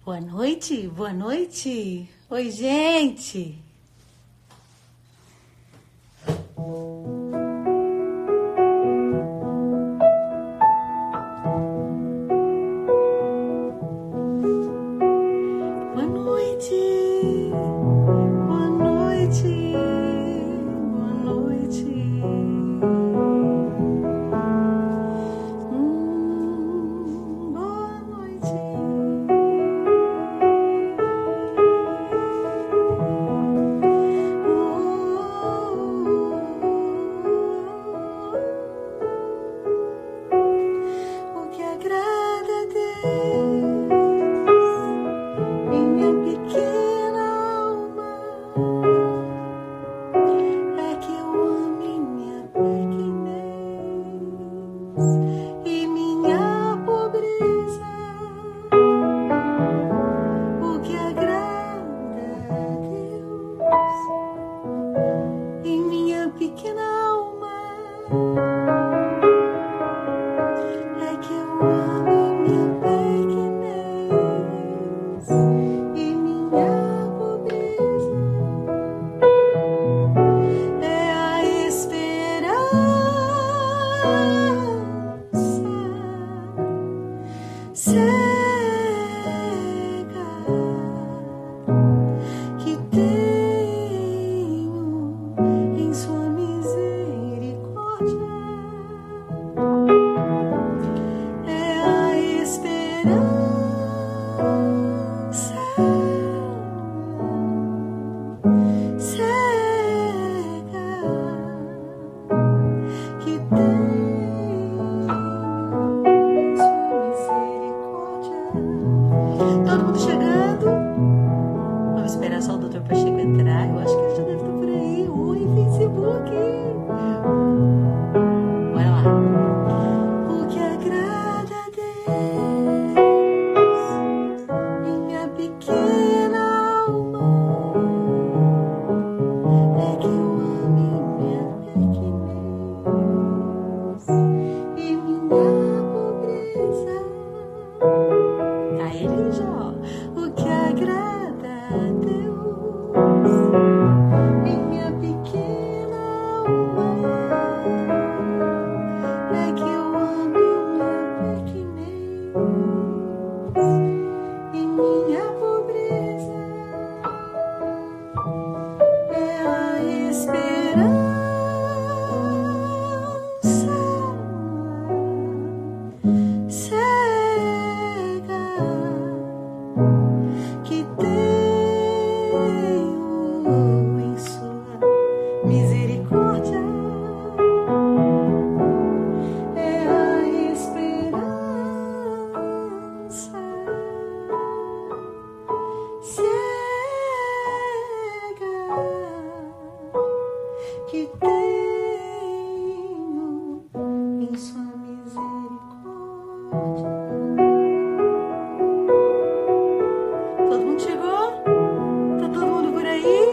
Boa noite, boa noite. Oi, gente. Boa noite, boa noite, boa noite. Boa noite. O que agrada a Deus em minha pequena alma é que eu ame minha pequenez e minha pobreza. O que agrada a Deus em minha pequena alma é que eu ame minha pequenez e minha pobreza. É a esperança cega que tenho em sua misericórdia. É a esperança cega que tenho em sua misericórdia. Todo mundo chegando? Vamos esperar só o Dr. Pacheco entrar. Eu acho que ele já deve estar por aí. Oi, Facebook. Bora lá. O que agrada a Deus em minha pequena alma é que eu ame minha pequenez e minha pobreza. Tá ele já, ó. O que agrada a Deus em minha pequena alma é que eu ame minha pequenez e minha pobreza. É a esperança cega que tenho em sua misericórdia. É a esperança cega que tenho em sua misericórdia. Todo mundo chegou? Tá todo mundo por aí?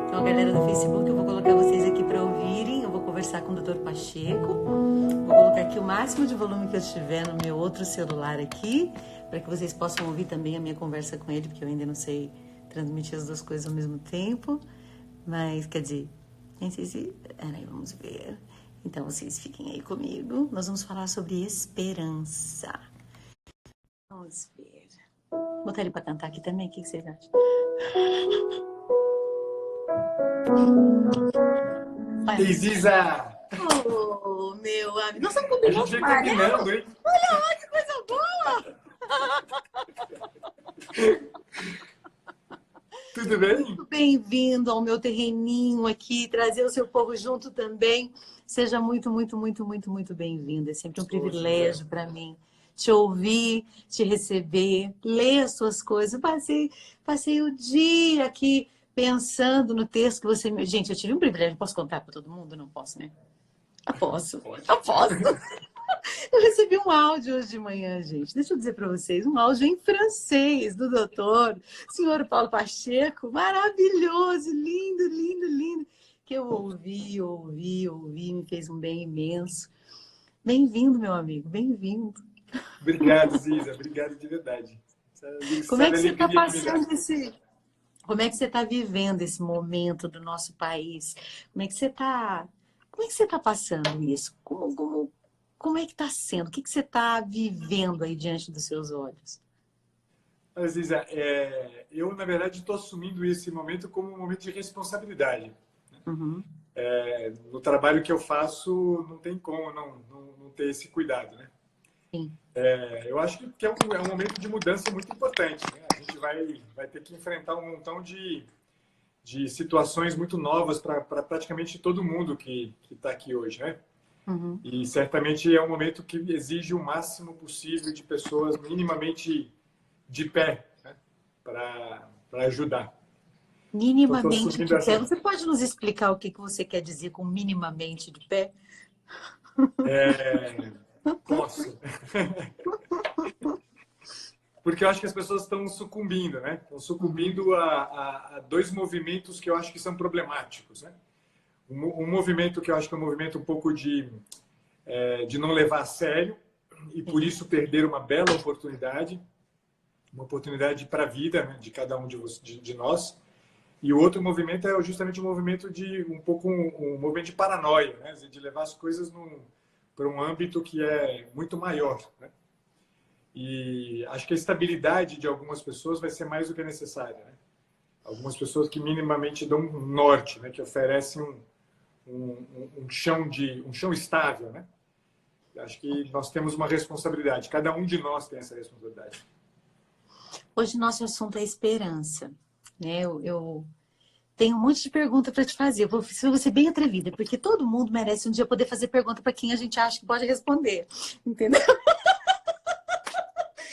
Então, galera do Facebook, eu vou colocar vocês aqui para ouvirem. Eu vou conversar com o Dr. Pacheco. Vou colocar aqui o máximo de volume que eu tiver no meu outro celular aqui, para que vocês possam ouvir também a minha conversa com ele, porque eu ainda não sei transmitir as duas coisas ao mesmo tempo. Mas, quer dizer, nem sei se... Peraí, vamos ver. Então, vocês fiquem aí comigo. Nós vamos falar sobre esperança. Vamos ver. Vou botar ele para cantar aqui também. O que vocês acham? Vai. Ziza! Oh, meu amigo. Nós estamos A combinando gente vai combinando, hein? Olha lá, que coisa boa! Tudo bem? Muito bem-vindo ao meu terreninho aqui, trazer o seu povo junto também. Seja muito, muito, muito, muito, muito bem-vindo. É sempre um privilégio para mim te ouvir, te receber, ler as suas coisas. Eu passei o dia aqui pensando no texto que você... Gente, eu tive um privilégio. Posso contar para todo mundo? Não posso, né? Eu posso. Pode. Eu posso. Eu recebi um áudio hoje de manhã, gente. Deixa eu dizer para vocês, um áudio em francês do doutor, senhor Paulo Pacheco. Maravilhoso, lindo, lindo, lindo. Que eu ouvi, me fez um bem imenso. Bem-vindo, meu amigo, bem-vindo. Obrigado, Ziza. Obrigado de verdade. Como é que você está alegria que me dá. passando esse... Como é que você está vivendo esse momento do nosso país? Como é que você tá passando isso? Como é que está sendo? O que você está vivendo aí diante dos seus olhos? Aziza, eu, na verdade, estou assumindo esse momento como um momento de responsabilidade. Uhum. No trabalho que eu faço, não tem como não ter esse cuidado, né? Sim. Eu acho que é um momento de mudança muito importante, né? A gente vai ter que enfrentar um montão de situações muito novas para praticamente todo mundo que está aqui hoje, né? Uhum. E certamente é um momento que exige o máximo possível de pessoas minimamente de pé, né? Para ajudar. Então, estou Minimamente assumindo de pé. essa. Você pode nos explicar o que você quer dizer com minimamente de pé? Posso. Porque eu acho que as pessoas estão sucumbindo, né? Estão sucumbindo a dois movimentos que eu acho que são problemáticos, né? Um movimento que eu acho que é um movimento um pouco de não levar a sério e por isso perder uma bela oportunidade, uma oportunidade para a vida, né, de cada um de nós. E o outro movimento é justamente um movimento de um movimento de paranoia, né, de levar as coisas para um âmbito que é muito maior, né? E acho que a estabilidade de algumas pessoas vai ser mais do que necessária, né? Algumas pessoas que minimamente dão um norte, né, que oferecem um chão estável, né? Acho que nós temos uma responsabilidade. Cada um de nós tem essa responsabilidade. Hoje nosso assunto é esperança, né? Eu tenho um monte de pergunta para te fazer. Eu vou ser bem atrevida, porque todo mundo merece um dia poder fazer pergunta para quem a gente acha que pode responder, entendeu?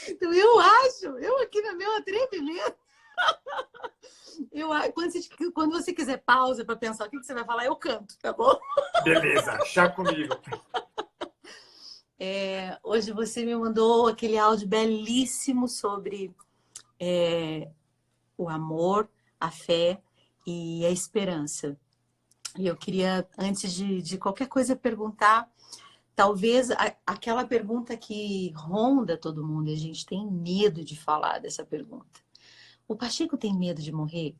Então eu aqui no meu atrevimento, quando você quiser pausa para pensar o que você vai falar, eu canto, tá bom? Beleza, chá comigo. Hoje você me mandou aquele áudio belíssimo sobre o amor, a fé e a esperança. E eu queria, antes de qualquer coisa, perguntar, talvez aquela pergunta que ronda todo mundo, e a gente tem medo de falar dessa pergunta. O Pacheco tem medo de morrer?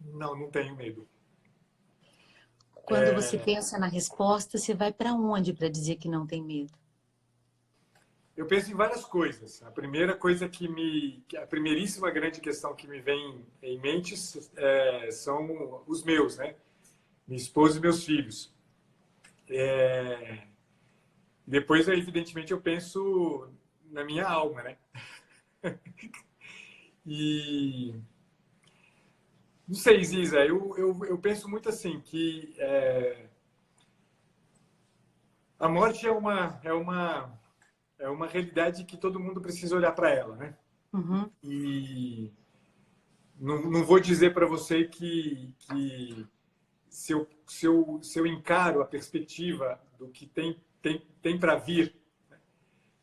Não tenho medo. Quando você pensa na resposta, você vai para onde para dizer que não tem medo? Eu penso em várias coisas. A primeira coisa a primeiríssima grande questão que me vem em mente são os meus, né? Minha esposa e meus filhos. Depois, evidentemente, eu penso na minha alma, né? E não sei, Ziza, eu penso muito assim que a morte é uma realidade que todo mundo precisa olhar para ela, né? Uhum. E não vou dizer para você que se eu encaro a perspectiva do que tem para vir, né?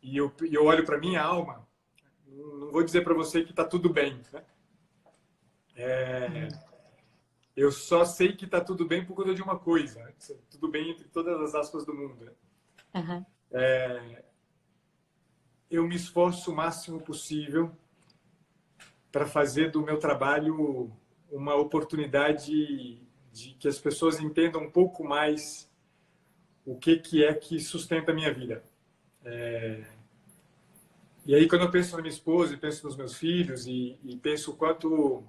E eu olho para minha alma, não vou dizer para você que está tudo bem, né? Eu só sei que está tudo bem por conta de uma coisa, né? Tudo bem entre todas as aspas do mundo, né? Uhum. Eu me esforço o máximo possível para fazer do meu trabalho uma oportunidade de que as pessoas entendam um pouco mais o que é que sustenta a minha vida. E aí, quando eu penso na minha esposa e penso nos meus filhos e penso o quanto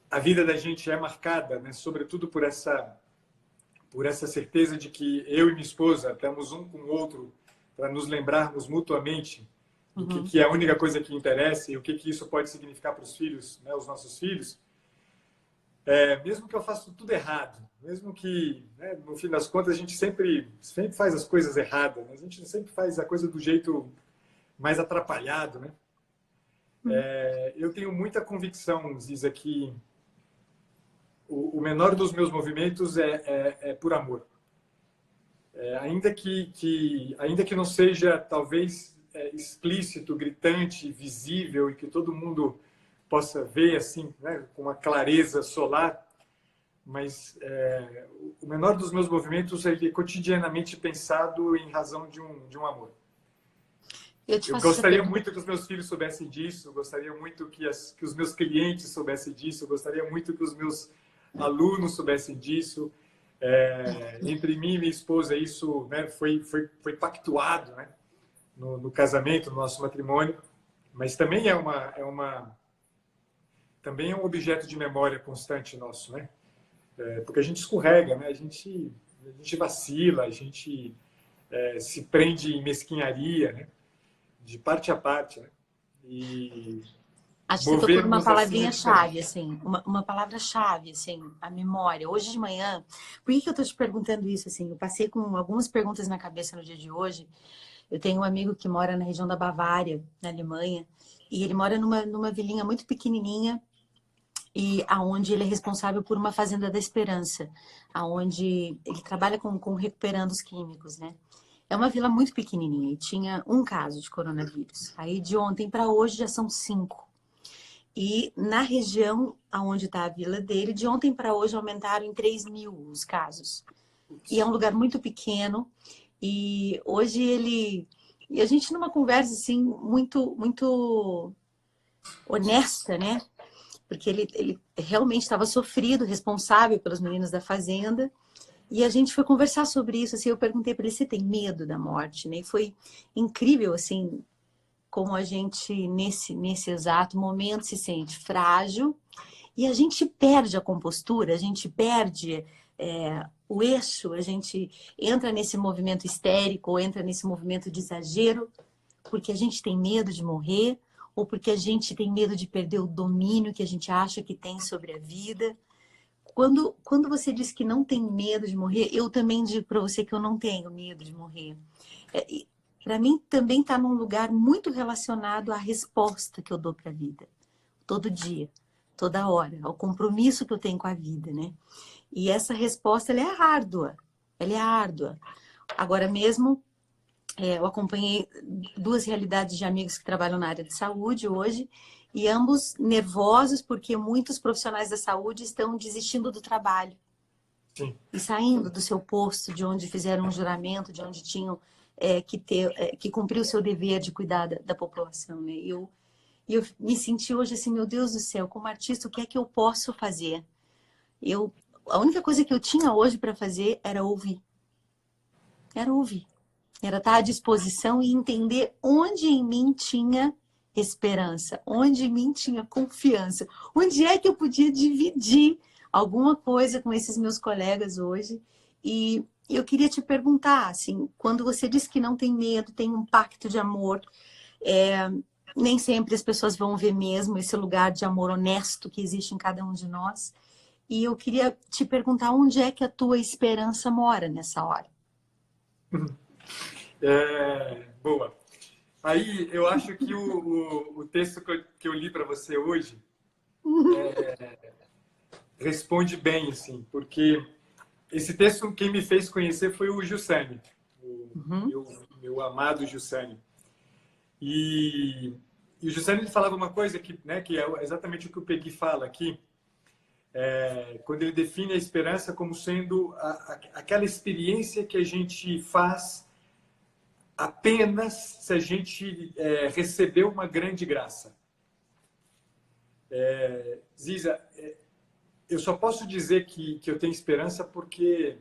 a vida da gente é marcada, né, sobretudo por essa certeza de que eu e minha esposa estamos um com o outro para nos lembrarmos mutuamente do que é a única coisa que interessa e o que isso pode significar para os filhos, né, os nossos filhos. Mesmo que eu faça tudo errado, mesmo que, né, no fim das contas, a gente sempre faz as coisas erradas, né? A gente sempre faz a coisa do jeito mais atrapalhado, né? Eu tenho muita convicção, Ziza, que o menor dos meus movimentos é por amor. Ainda que não seja, talvez, explícito, gritante, visível e que todo mundo possa ver assim, né, com uma clareza solar, mas o menor dos meus movimentos é cotidianamente pensado em razão de um amor. Eu te Eu faço essa gostaria pergunta. muito que os meus filhos soubessem disso, eu gostaria muito que os meus clientes soubessem disso, eu gostaria muito que os meus alunos soubessem disso. Entre mim e minha esposa, isso, né, foi pactuado, né, no casamento, no nosso matrimônio, mas também também é um objeto de memória constante nosso, né? Porque a gente escorrega, né? A gente vacila, a gente se prende em mesquinharia, né? De parte a parte, né? E Acho que você tocou numa movermos assim é palavrinha-chave, diferente. assim, uma palavra-chave, assim, a memória. Hoje de manhã, por que que eu tô te perguntando isso, assim? Eu passei com algumas perguntas na cabeça no dia de hoje. Eu tenho um amigo que mora na região da Bavária, na Alemanha, e ele mora numa vilinha muito pequenininha, e aonde ele é responsável por uma fazenda da esperança, aonde ele trabalha com recuperandos químicos, né? É uma vila muito pequenininha e tinha um caso de coronavírus. Aí de ontem para hoje já são 5. E na região onde está a vila dele, de ontem para hoje aumentaram em 3.000 os casos. E é um lugar muito pequeno. E hoje ele... E a gente numa conversa assim muito honesta, né? Porque ele realmente estava sofrido, responsável pelos meninos da fazenda. E a gente foi conversar sobre isso, assim, eu perguntei para ele, você tem medo da morte, né? E foi incrível, assim, como a gente, nesse exato momento, se sente frágil e a gente perde a compostura, a gente perde o eixo, a gente entra nesse movimento histérico, ou entra nesse movimento de exagero, porque a gente tem medo de morrer, ou porque a gente tem medo de perder o domínio que a gente acha que tem sobre a vida. Quando você diz que não tem medo de morrer, eu também digo para você que eu não tenho medo de morrer. Para mim, também está num lugar muito relacionado à resposta que eu dou para a vida. Todo dia, toda hora, ao compromisso que eu tenho com a vida, né? E essa resposta, ela é árdua. Ela é árdua. Agora mesmo, eu acompanhei 2 realidades de amigos que trabalham na área de saúde hoje, e ambos nervosos porque muitos profissionais da saúde estão desistindo do trabalho. Sim. E saindo do seu posto, de onde fizeram um juramento, de onde tinham que cumprir o seu dever de cuidar da população, né? E eu me senti hoje assim, meu Deus do céu, como artista, o que é que eu posso fazer? A única coisa que eu tinha hoje para fazer era ouvir. Era ouvir. Era estar à disposição e entender onde em mim tinha esperança, onde em mim tinha confiança, onde é que eu podia dividir alguma coisa com esses meus colegas hoje. E eu queria te perguntar, assim, quando você diz que não tem medo, tem um pacto de amor, nem sempre as pessoas vão ver mesmo esse lugar de amor honesto que existe em cada um de nós. E eu queria te perguntar onde é que a tua esperança mora nessa hora. Boa. Aí eu acho que o texto que eu li para você hoje responde bem, assim, porque esse texto quem me fez conhecer foi o Jussani, meu amado Jussani. E o Jussani ele falava uma coisa que, né, que é exatamente o que o Peggy fala aqui, quando ele define a esperança como sendo aquela experiência que a gente faz apenas se a gente recebeu uma grande graça. Ziza, eu só posso dizer que eu tenho esperança porque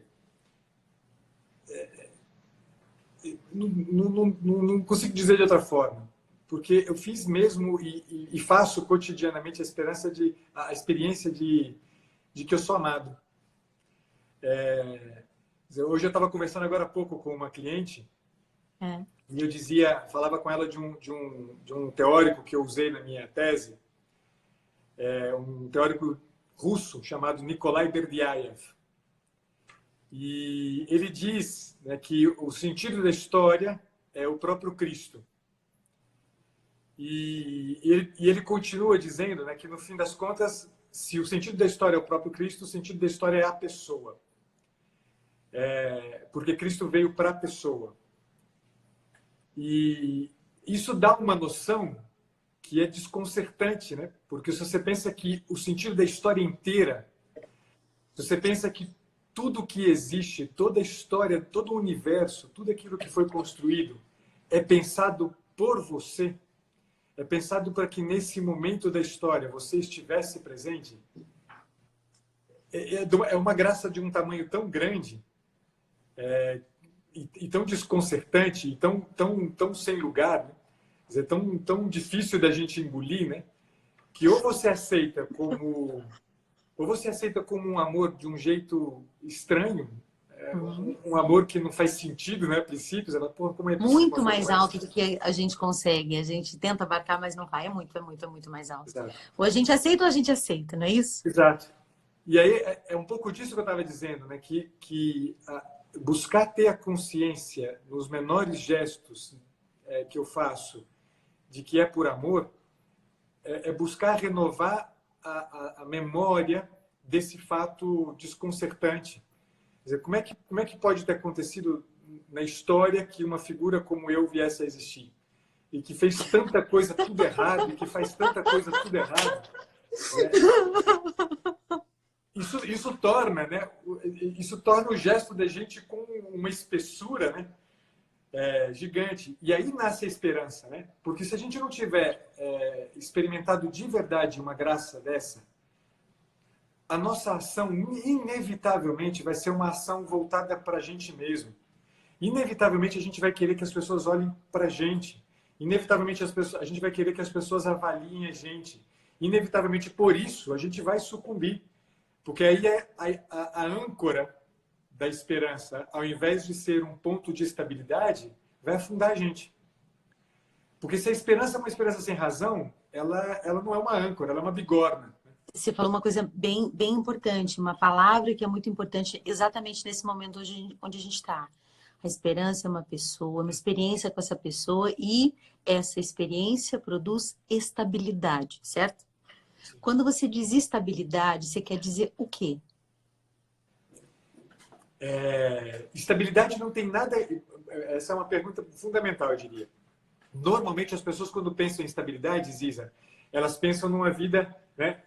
não consigo dizer de outra forma. Porque eu fiz mesmo e faço cotidianamente a experiência de que eu sou amado. Hoje eu estava conversando agora há pouco com uma cliente e eu falava com ela de um teórico que eu usei na minha tese, um teórico russo chamado Nikolai Berdyaev. E ele diz, né, que o sentido da história é o próprio Cristo. E ele continua dizendo, né, que, no fim das contas, se o sentido da história é o próprio Cristo, o sentido da história é a pessoa. Porque Cristo veio para a pessoa. E isso dá uma noção que é desconcertante, né? Porque se você pensa que o sentido da história inteira, se você pensa que tudo que existe, toda a história, todo o universo, tudo aquilo que foi construído é pensado por você, é pensado para que nesse momento da história você estivesse presente, é uma graça de um tamanho tão grande, e tão desconcertante, e tão sem lugar, né? Quer dizer, tão difícil da gente engolir, né? Que ou você aceita como um amor de um jeito estranho, um amor que não faz sentido, né? A princípio, ela, pô, como é possível Muito uma mais coisa alto do que a gente consegue. A gente tenta abarcar, mas não vai. É muito mais alto. Exato. Ou a gente aceita ou a gente aceita, não é isso? Exato. E aí é um pouco disso que eu estava dizendo, né? Que buscar ter a consciência nos menores gestos que eu faço de que é por amor, é buscar renovar a memória desse fato desconcertante. Quer dizer, como é que pode ter acontecido na história que uma figura como eu viesse a existir? E que fez tanta coisa tudo errado, e que faz tanta coisa tudo errado. Isso torna, né? Isso torna o gesto da gente com uma espessura, né? Gigante. E aí nasce a esperança, né? Porque se a gente não tiver experimentado de verdade uma graça dessa, a nossa ação inevitavelmente vai ser uma ação voltada para a gente mesmo. Inevitavelmente a gente vai querer que as pessoas olhem para a gente. Inevitavelmente a gente vai querer que as pessoas avaliem a gente. Inevitavelmente por isso a gente vai sucumbir. Porque aí a âncora da esperança, ao invés de ser um ponto de estabilidade, vai afundar a gente. Porque se a esperança é uma esperança sem razão, ela não é uma âncora, ela é uma bigorna. Você falou uma coisa bem, bem importante, uma palavra que é muito importante exatamente nesse momento onde a gente está. A esperança é uma pessoa, uma experiência com essa pessoa e essa experiência produz estabilidade, certo? Sim. Quando você diz estabilidade, você quer dizer o quê? Estabilidade não tem nada... Essa é uma pergunta fundamental, eu diria. Normalmente as pessoas quando pensam em estabilidade, Ziza, elas pensam numa vida, né?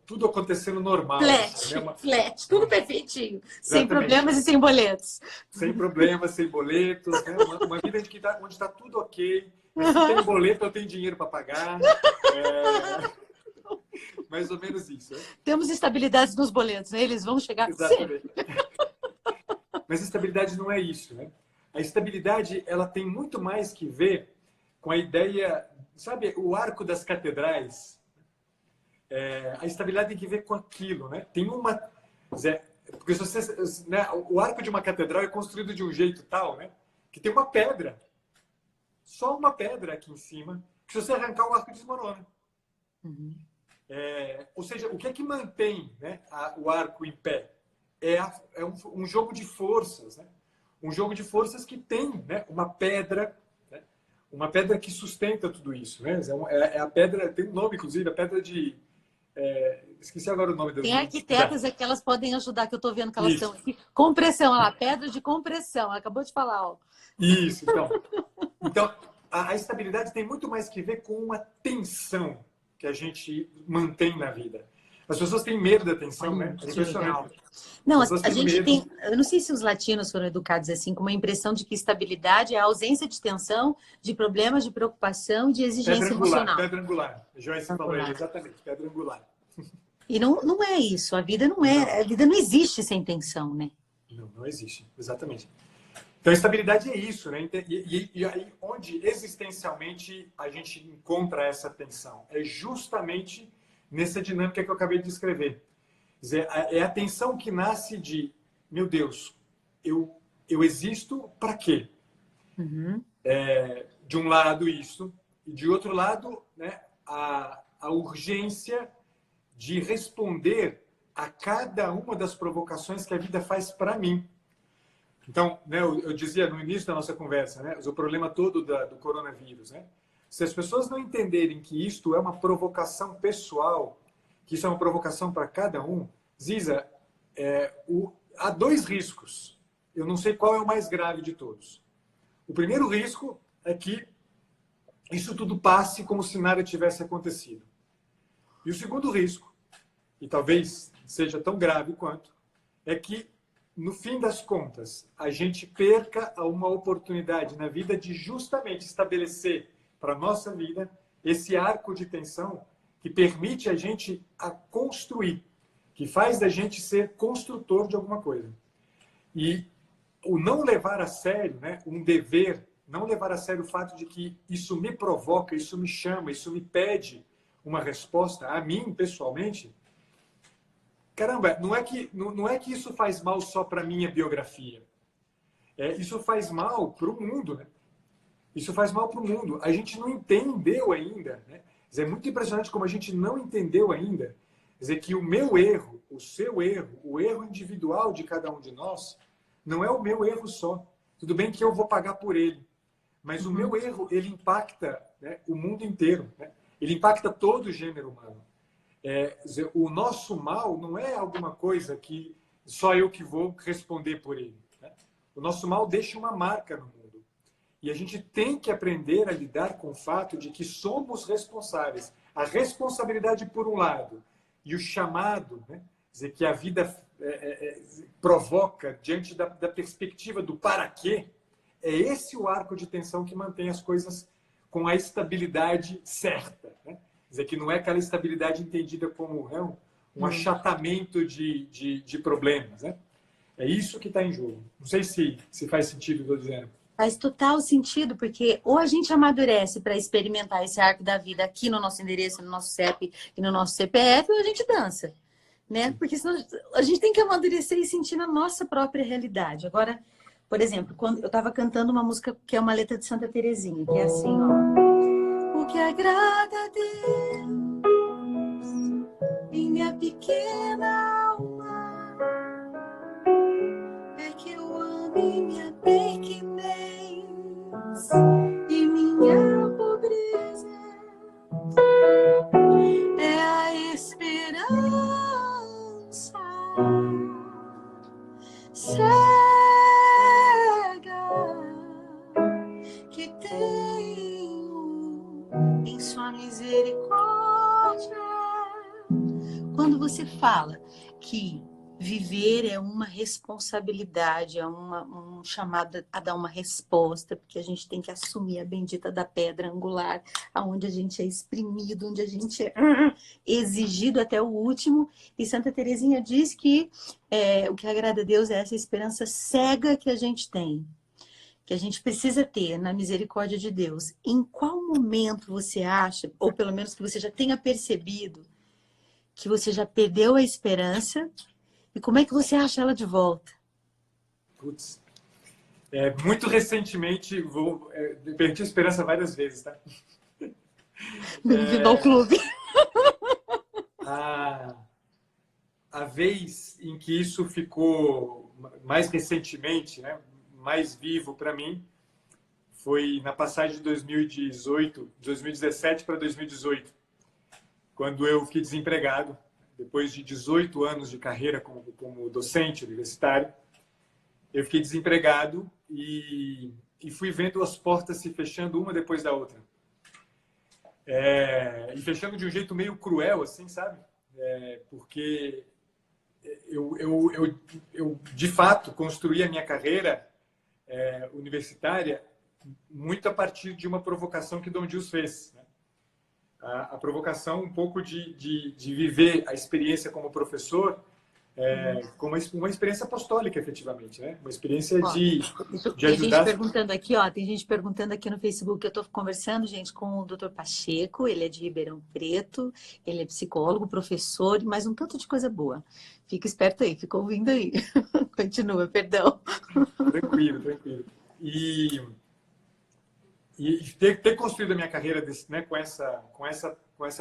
Tudo acontecendo normal. Flat, tudo perfeitinho. Exatamente. Sem problemas e sem boletos. Sem problemas, sem boletos. Né? Uma vida onde está tudo ok. Mas se tem boleto, eu tenho dinheiro para pagar. Mais ou menos isso. Né? Temos estabilidade nos boletos, né? Eles vão chegar Exatamente. Mas a estabilidade não é isso. Né? A estabilidade ela tem muito mais que ver com a ideia... Sabe, o arco das catedrais... a estabilidade tem que ver com aquilo, né? Tem uma... Porque se você, né, o arco de uma catedral é construído de um jeito tal, né? Que tem uma pedra. Só uma pedra aqui em cima. Que se você arrancar, o arco desmorona. Uhum. Ou seja, o que é que mantém, né, o arco em pé? É um jogo de forças, né? Um jogo de forças que tem, né, uma pedra... Uma pedra que sustenta tudo isso, né? A pedra... Tem um nome, inclusive, a pedra de... esqueci agora o nome dela. Tem arquitetas que elas podem ajudar, que eu estou vendo que elas estão aqui. Compressão, olha lá, pedra de compressão. Acabou de falar, ó. Isso, então a estabilidade tem muito mais que ver com uma tensão que a gente mantém na vida. As pessoas têm medo da tensão, né? É impressionante. Não, a gente tem... Eu não sei se os latinos foram educados assim, com uma impressão de que estabilidade é a ausência de tensão, de problemas, de preocupação, de exigência emocional. Pedra angular. Joyce falou exatamente, pedra angular. E não é isso. A vida não é... Não. A vida não existe sem tensão, né? Não existe. Exatamente. Então, a estabilidade é isso, né? E aí, onde existencialmente a gente encontra essa tensão? É justamente nessa dinâmica que eu acabei de descrever. Quer dizer, é a tensão que nasce de, meu Deus, eu existo para quê? Uhum. De um lado isso, e de outro lado, né, a urgência de responder a cada uma das provocações que a vida faz para mim. Então, né, eu dizia no início da nossa conversa, né, o problema todo do coronavírus, né? Se as pessoas não entenderem que isto é uma provocação pessoal, que isso é uma provocação para cada um, Ziza, há dois riscos. Eu não sei qual é o mais grave de todos. O primeiro risco é que isso tudo passe como se nada tivesse acontecido. E o segundo risco, e talvez seja tão grave quanto, é que no fim das contas, a gente perca uma oportunidade na vida de justamente estabelecer para a nossa vida esse arco de tensão que permite a gente a construir, que faz da gente ser construtor de alguma coisa. E o não levar a sério, né, um dever, não levar a sério o fato de que isso me provoca, isso me chama, isso me pede uma resposta, a mim, pessoalmente, caramba, não é que isso faz mal só para a minha biografia. Isso faz mal para o mundo, né? Isso faz mal para o mundo. A gente não entendeu ainda, né? É muito impressionante como a gente não entendeu ainda. Quer dizer, que o meu erro, o seu erro, o erro individual de cada um de nós, não é o meu erro só. Tudo bem que eu vou pagar por ele, mas o meu erro, ele impacta, né, o mundo inteiro, né? Ele impacta todo o gênero humano. Dizer, o nosso mal não é alguma coisa que só eu que vou responder por ele, né? O nosso mal deixa uma marca no mundo. E a gente tem que aprender a lidar com o fato de que somos responsáveis. A responsabilidade por um lado e o chamado, né, dizer, que a vida provoca diante da perspectiva do para quê, é esse o arco de tensão que mantém as coisas com a estabilidade certa, né? Quer dizer, que não é aquela estabilidade entendida como um achatamento de problemas, né? É isso que está em jogo. Não sei se faz sentido o que eu estou dizendo. Faz total sentido, porque ou a gente amadurece para experimentar esse arco da vida aqui no nosso endereço, no nosso CEP e no nosso CPF, ou a gente dança, né? Porque senão a gente tem que amadurecer e sentir na nossa própria realidade. Agora, por exemplo, quando eu estava cantando uma música que é uma letra de Santa Teresinha, que é assim, ó. O que agrada a Deus, minha pequena alma, é que eu ame minha pequenez e minha pobreza é a esperança cega que tenho em sua misericórdia. Quando você fala que viver é uma responsabilidade, é um chamado a dar uma resposta, porque a gente tem que assumir a bendita da pedra angular, aonde a gente é exprimido, onde a gente é exigido até o último. E Santa Teresinha diz que o que agrada a Deus é essa esperança cega que a gente tem, que a gente precisa ter na misericórdia de Deus. Em qual momento você acha, ou pelo menos que você já tenha percebido, que você já perdeu a esperança? E como é que você acha ela de volta? Putz. Muito recentemente, perdi a esperança várias vezes, tá? Bem-vindo ao clube. A vez em que isso ficou mais recentemente, né, mais vivo para mim, foi na passagem de 2017 para 2018, quando eu fiquei desempregado. Depois de 18 anos de carreira como docente universitário, eu fiquei desempregado e fui vendo as portas se fechando uma depois da outra. E fechando de um jeito meio cruel, assim, sabe? Porque eu, de fato, construí a minha carreira universitária muito a partir de uma provocação que Dom Gils fez, né? A provocação um pouco de viver a experiência como professor como uma experiência apostólica, efetivamente, né? Uma experiência de ajudar. Tem gente perguntando aqui no Facebook. Eu estou conversando, gente, com o Dr. Pacheco. Ele é de Ribeirão Preto, ele é psicólogo, professor, mais um tanto de coisa boa. Fica esperto aí, fica ouvindo aí. Continua, perdão. Tranquilo. E ter construído a minha carreira né, com essa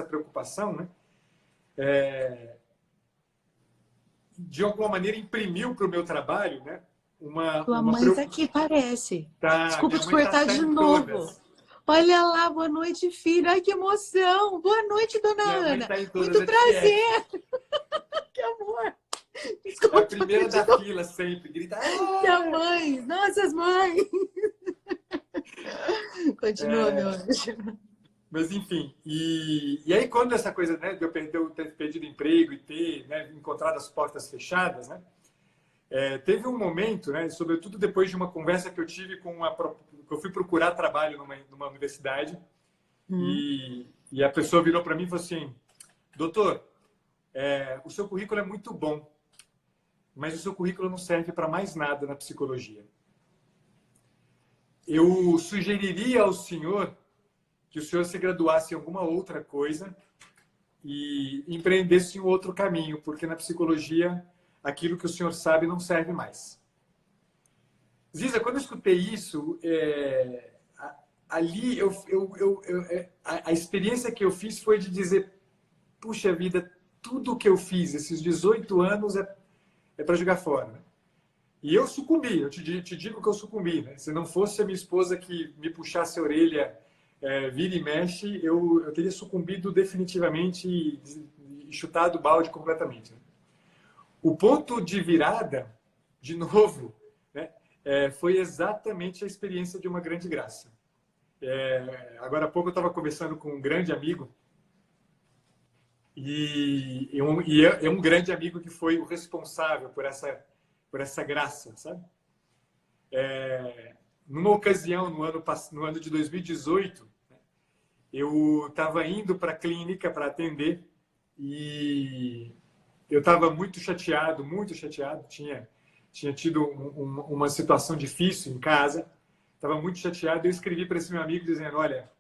preocupação, né, de alguma maneira imprimiu para o meu trabalho, né, Tua mãe tá aqui, parece. Desculpa te cortar de novo. Todas. Olha lá, boa noite, filho. Ai, que emoção. Boa noite, dona Ana. Muito prazer. Que amor. Desculpa, é a primeira da fila sempre. Grita. Que a mãe. Nossas mães. Continua, meu anjo. Mas, enfim, e aí quando essa coisa, né, de eu ter perdido emprego e ter, né, encontrado as portas fechadas, né, Teve um momento, né, sobretudo depois de uma conversa que eu tive que eu fui procurar trabalho numa universidade, e a pessoa virou para mim e falou assim: doutor, o seu currículo é muito bom, mas o seu currículo não serve para mais nada na psicologia. Eu sugeriria ao senhor que o senhor se graduasse em alguma outra coisa e empreendesse um outro caminho, porque na psicologia aquilo que o senhor sabe não serve mais. Ziza, quando eu escutei isso, ali a experiência que eu fiz foi de dizer: puxa vida, tudo que eu fiz esses 18 anos é para jogar fora. Né? E eu sucumbi, eu te digo que eu sucumbi. Né? Se não fosse a minha esposa que me puxasse a orelha, vira e mexe, eu teria sucumbido definitivamente e chutado o balde completamente. Né? O ponto de virada, de novo, né, foi exatamente a experiência de uma grande graça. Agora há pouco eu estava conversando com um grande amigo, e é um grande amigo que foi o responsável por essa graça, sabe? Numa ocasião, no ano de 2018, eu estava indo para a clínica para atender e eu estava muito chateado, tinha tido uma situação difícil em casa, estava muito chateado, eu escrevi para esse meu amigo dizendo: olha,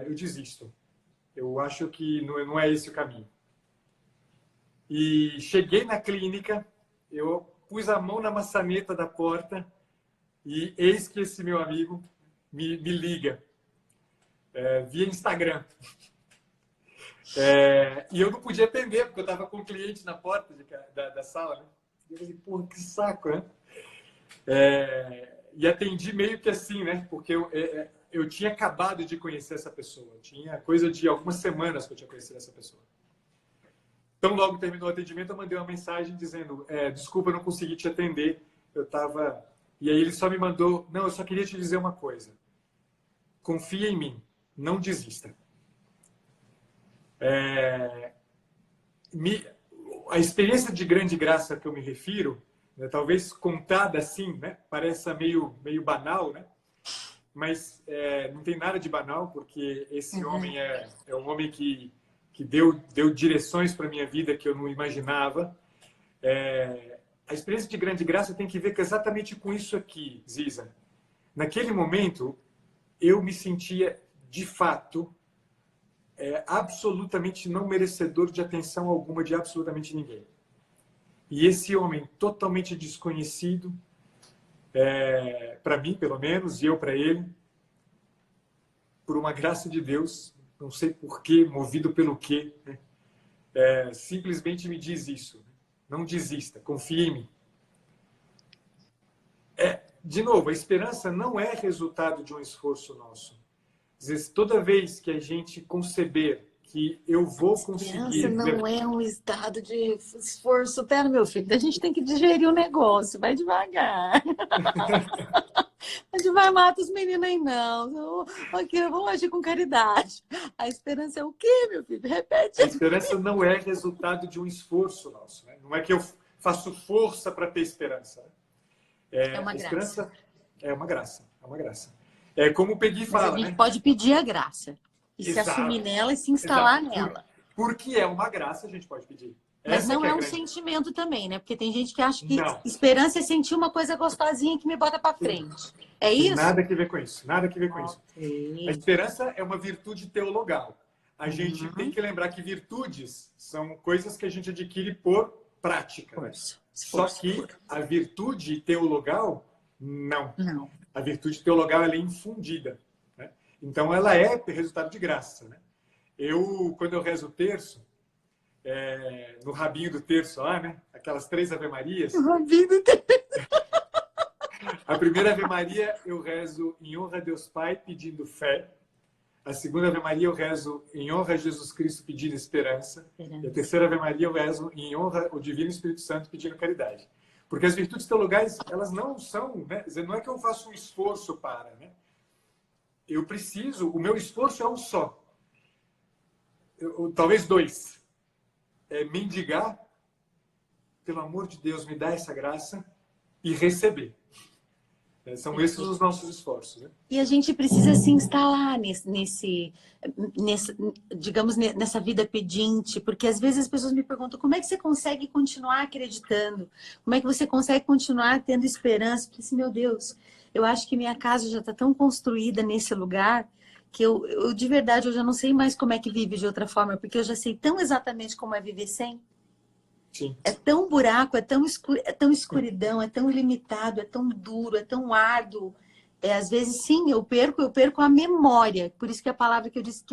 eu desisto, eu acho que não é esse o caminho. E cheguei na clínica, eu pus a mão na maçaneta da porta e eis que esse meu amigo me liga via Instagram. E eu não podia atender, porque eu estava com um cliente na porta da sala. Né? E eu falei: porra, que saco, né? E atendi meio que assim, né? Porque eu tinha acabado de conhecer essa pessoa. Tinha coisa de algumas semanas que eu tinha conhecido essa pessoa. Então, logo terminou o atendimento, eu mandei uma mensagem dizendo: desculpa, eu não consegui te atender. Eu estava... E aí ele só me mandou: não, eu só queria te dizer uma coisa. Confia em mim, não desista. A experiência de grande graça que eu me refiro, né, talvez contada assim, né, pareça meio banal, né? Mas não tem nada de banal, porque esse homem é um homem que deu direções para a minha vida que eu não imaginava. A experiência de grande graça tem que ver exatamente com isso aqui, Ziza. Naquele momento, eu me sentia, de fato, absolutamente não merecedor de atenção alguma de absolutamente ninguém. E esse homem totalmente desconhecido, para mim, pelo menos, e eu para ele, por uma graça de Deus, não sei porquê, movido pelo quê, né? Simplesmente me diz isso: não desista, confie em mim. De novo, a esperança não é resultado de um esforço nosso. Às vezes, toda vez que a gente conceber que eu vou conseguir... Não é um estado de esforço. Pera, meu filho, a gente tem que digerir o negócio. Vai devagar. A gente vai matar os meninos aí, não. Aqui, vamos agir com caridade. A esperança é o quê, meu filho? Repete. A esperança não é resultado de um esforço nosso. Né? Não é que eu faço força para ter esperança. É uma a graça. Esperança é uma graça. É uma graça. É como o Peggy fala, a gente né? pode pedir a graça. E Exato. se assumir nela e se instalar nela. Porque é uma graça, a gente pode pedir. Mas não é um sentimento também, né? Porque tem gente que acha que esperança é sentir uma coisa gostosinha que me bota para frente. É isso? Tem nada que ver com isso. Nada que ver com isso. A esperança é uma virtude teologal. A gente tem que lembrar que virtudes são coisas que a gente adquire por prática. Só que a virtude teologal, não. A virtude teologal ela é infundida. Né? Então, ela é resultado de graça. Né? Quando eu rezo o terço, no rabinho do terço lá, né? Aquelas 3 Ave-Marias. No rabinho do terço. A primeira Ave Maria eu rezo em honra a Deus Pai, pedindo fé. A segunda Ave Maria eu rezo em honra a Jesus Cristo, pedindo esperança. E a terceira Ave Maria eu rezo em honra ao Divino Espírito Santo, pedindo caridade. Porque as virtudes teologais, elas não são... Né? Não é que eu faço um esforço para... Né? Eu preciso... O meu esforço é um só. Talvez 2. Mendigar pelo amor de Deus, me dá essa graça e receber. São esses os nossos esforços, né? E a gente precisa se instalar digamos, nessa vida pedinte, porque às vezes as pessoas me perguntam como é que você consegue continuar acreditando? Como é que você consegue continuar tendo esperança? Eu falei assim, meu Deus, eu acho que minha casa já está tão construída nesse lugar que eu de verdade eu já não sei mais como é que vive de outra forma, porque eu já sei tão exatamente como é viver sem. Sim. É tão buraco, é tão escuridão, é tão limitado, é tão duro, é tão árduo. Às vezes, sim, eu perco a memória. Por isso que a palavra que eu disse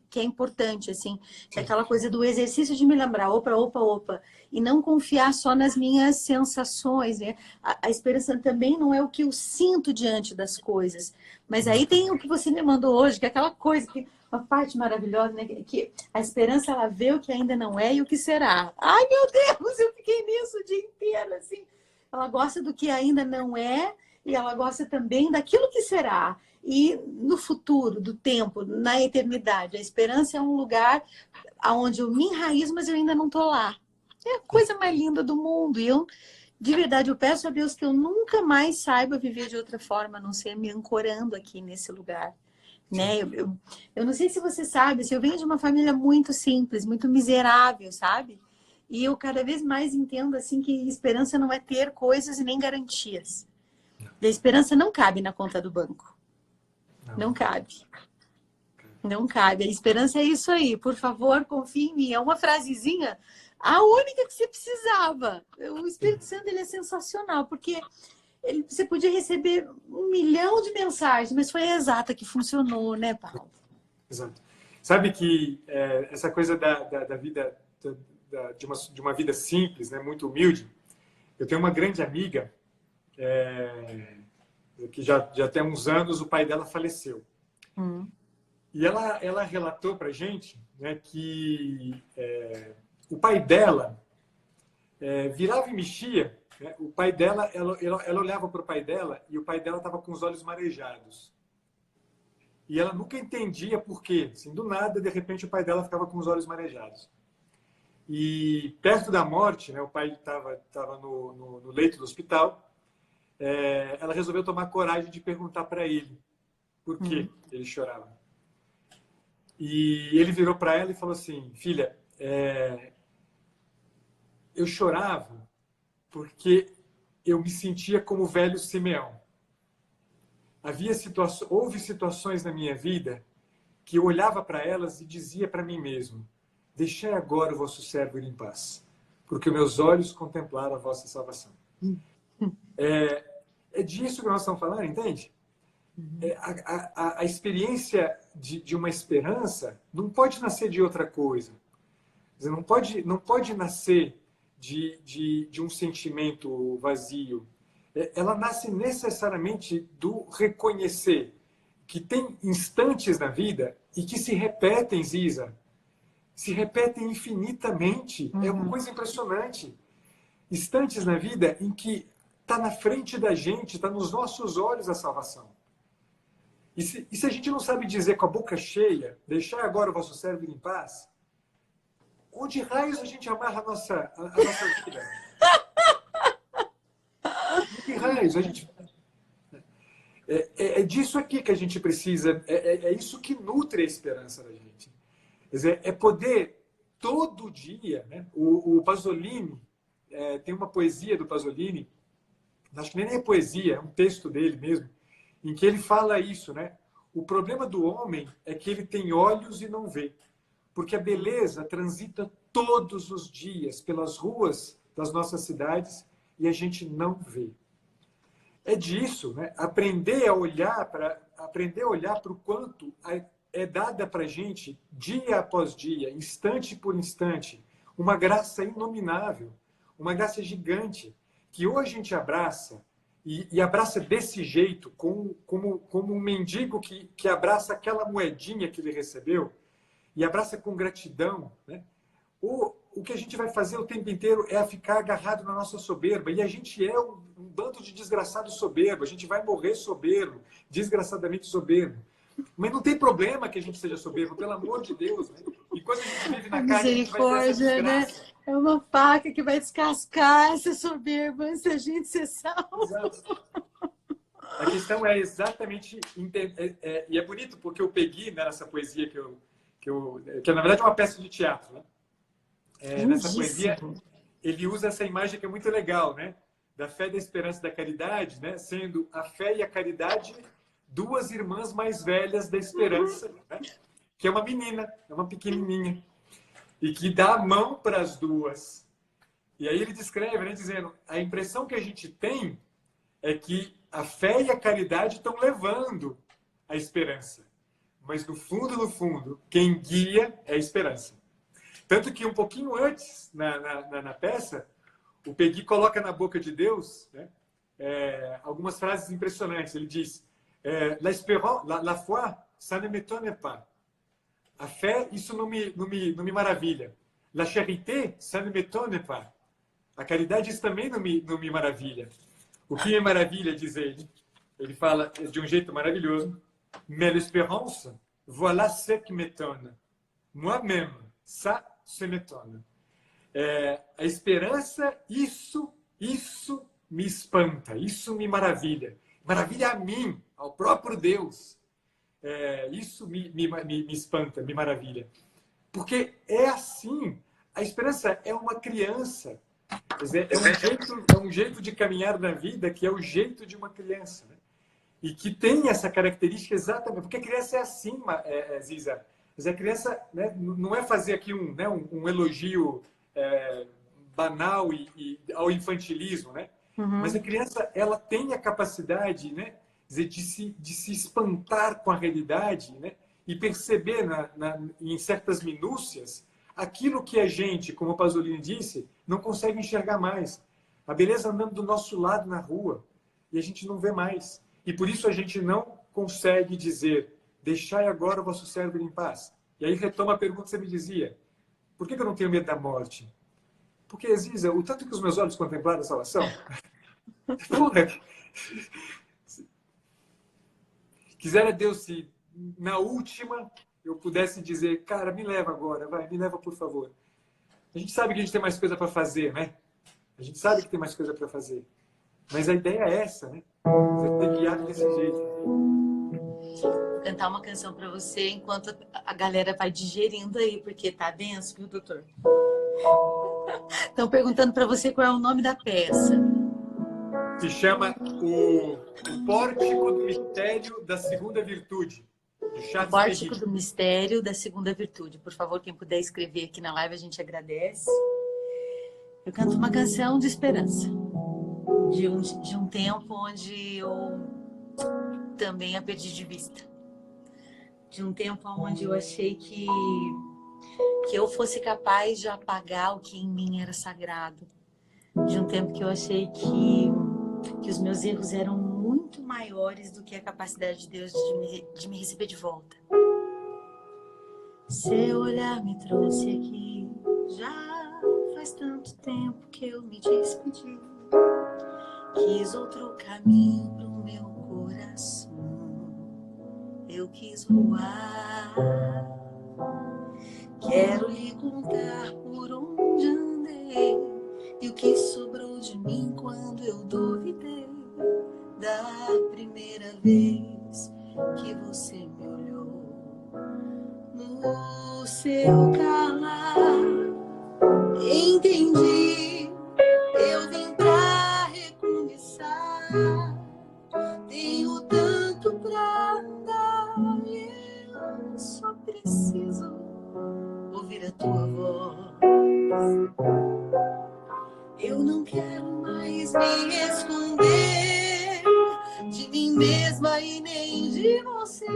que é importante, assim, é aquela coisa do exercício de me lembrar, opa, opa, opa, e não confiar só nas minhas sensações, né? A esperança também não é o que eu sinto diante das coisas. Mas aí tem o que você me mandou hoje, que é aquela coisa que uma parte maravilhosa, né? Que a esperança, ela vê o que ainda não é e o que será. Ai, meu Deus, eu fiquei nisso o dia inteiro, assim. Ela gosta do que ainda não é e ela gosta também daquilo que será. E no futuro, do tempo, na eternidade. A esperança é um lugar onde eu me enraizo, mas eu ainda não estou lá. É a coisa mais linda do mundo. E eu, de verdade, eu peço a Deus que eu nunca mais saiba viver de outra forma, a não ser me ancorando aqui nesse lugar. Né? Eu não sei se você sabe, eu venho de uma família muito simples, muito miserável, sabe? E eu cada vez mais entendo assim que esperança não é ter coisas e nem garantias. E a esperança não cabe na conta do banco. Não cabe. Não cabe. A esperança é isso aí. Por favor, confie em mim. É uma frasezinha, a única que você precisava. O Espírito Santo, ele é sensacional, porque você podia receber 1 milhão de mensagens, mas foi a exata que funcionou, né, Paulo? Exato. Sabe que essa coisa da vida, de uma vida simples, né, muito humilde, eu tenho uma grande amiga que já tem uns anos, o pai dela faleceu. E ela relatou para a gente, né, que o pai dela virava e mexia. O pai dela, ela olhava para o pai dela e o pai dela estava com os olhos marejados. E ela nunca entendia por quê. Assim, do nada, de repente, o pai dela ficava com os olhos marejados. E perto da morte, né, o pai estava no leito do hospital, ela resolveu tomar coragem de perguntar para ele por que ele chorava. E ele virou para ela e falou assim, filha, eu chorava porque eu me sentia como o velho Simeão. Houve situações na minha vida que eu olhava para elas e dizia para mim mesmo, deixai agora o vosso servo ir em paz, porque meus olhos contemplaram a vossa salvação. É disso que nós estamos falando, entende? A experiência de uma esperança não pode nascer de outra coisa. Não pode nascer de um sentimento vazio. Ela nasce necessariamente do reconhecer que tem instantes na vida e que se repetem, Ziza. Se repetem infinitamente. É uma coisa impressionante. Instantes na vida em que está na frente da gente, está nos nossos olhos a salvação. E se a gente não sabe dizer com a boca cheia, deixai agora o vosso servo ir em paz, onde raios a gente amarra a nossa vida? Que raios a gente... É disso aqui que a gente precisa, é isso que nutre a esperança da gente. Quer dizer, é poder todo dia, né? O Pasolini, tem uma poesia do Pasolini, acho que nem é poesia, é um texto dele mesmo, em que ele fala isso, né? O problema do homem é que ele tem olhos e não vê, porque a beleza transita todos os dias pelas ruas das nossas cidades e a gente não vê. É disso, né? Aprender a olhar para o quanto é dada para a gente, dia após dia, instante por instante, uma graça inominável, uma graça gigante, que hoje a gente abraça, e abraça desse jeito, como um mendigo que abraça aquela moedinha que ele recebeu, e abraça com gratidão, né? O que a gente vai fazer o tempo inteiro é ficar agarrado na nossa soberba. E a gente é um bando de desgraçados soberbo. A gente vai morrer soberbo, desgraçadamente soberbo. Mas não tem problema que a gente seja soberbo, pelo amor de Deus. Né? E quando a gente vive na carne, a gente vai ter essa desgraça. É uma faca que vai descascar essa soberba antes da gente ser salvo. Exato. A questão é exatamente... E é bonito porque eu peguei, né, nessa poesia que na verdade é uma peça de teatro, né? Nessa poesia, ele usa essa imagem que é muito legal, né? Da fé, da esperança e da caridade, né? Sendo a fé e a caridade duas irmãs mais velhas da esperança, né? Que é uma menina, é uma pequenininha, e que dá a mão para as duas. E aí ele descreve, né, dizendo, a impressão que a gente tem é que a fé e a caridade estão levando a esperança. Mas no fundo, quem guia é a esperança. Tanto que um pouquinho antes, na peça, o Peggy coloca na boca de Deus, né, algumas frases impressionantes. Ele diz, la foi, ça ne m'étonne pas. A fé, isso não me maravilha. La charité, ça ne m'étonne pas. A caridade, isso também não me maravilha. O que me maravilha, diz ele fala de um jeito maravilhoso, mais l'espérance, voilà ce qui m'étonne. Moi-même, ça se m'étonne. A esperança, isso me espanta, isso me maravilha. Maravilha a mim, ao próprio Deus. Isso me espanta, me maravilha. Porque é assim, a esperança é uma criança. Quer dizer, é um jeito de caminhar na vida que é o jeito de uma criança, né? E que tem essa característica exatamente, porque a criança é assim, Ziza. Mas a criança, né, não é fazer aqui um elogio banal e ao infantilismo, né? Uhum. Mas a criança, ela tem a capacidade, né, de se espantar com a realidade, né, e perceber em certas minúcias aquilo que a gente, como o Pasolini disse, não consegue enxergar mais. A beleza andando do nosso lado na rua e a gente não vê mais. E por isso a gente não consegue dizer, deixai agora o vosso cérebro em paz. E aí retoma a pergunta que você me dizia, por que eu não tenho medo da morte? Porque, Ziza, o tanto que os meus olhos contemplaram a salvação... Porra! Quisera Deus se, na última, eu pudesse dizer, cara, me leva agora, vai, me leva, por favor. A gente sabe que a gente tem mais coisa para fazer, né? A gente sabe que tem mais coisa para fazer. Mas a ideia é essa, né? Você tem guiado desse jeito. Vou cantar uma canção para você enquanto a galera vai digerindo aí, porque tá denso, viu, doutor? Estão perguntando para você qual é o nome da peça. Se chama o Pórtico do Mistério da Segunda Virtude. O Pórtico do Mistério da Segunda Virtude. Por favor, quem puder escrever aqui na live, a gente agradece. Eu canto uma canção de esperança. De um tempo onde eu também a perdi de vista. De um tempo onde eu achei que eu fosse capaz de apagar o que em mim era sagrado. De um tempo que eu achei que os meus erros eram muito maiores do que a capacidade de Deus de me receber de volta. Seu olhar me trouxe aqui, já faz tanto tempo que eu me despedi. Quis outro caminho pro meu coração, eu quis voar. Quero lhe contar por onde andei e o que sobrou de mim quando eu duvidei da primeira vez que você me olhou. No seu calar entendi, eu vim pra recomeçar. Tenho tanto pra andar e eu só preciso ouvir a tua voz. Eu não quero mais me esconder de mim mesma e nem de você.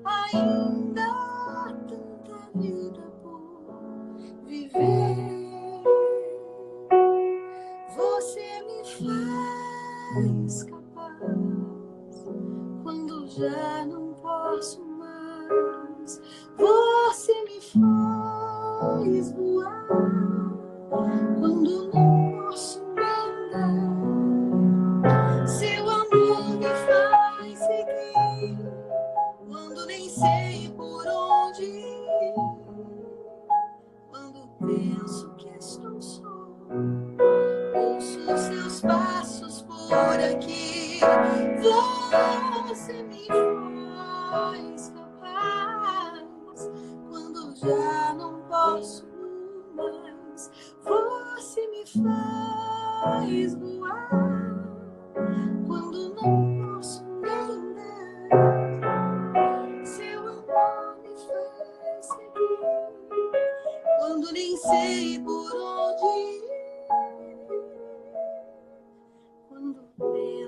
Ainda há tanta vida por viver. Você me faz capaz quando já não posso mais. Você me faz voar quando não posso andar. Seu amor me faz seguir quando nem sei por onde ir. Quando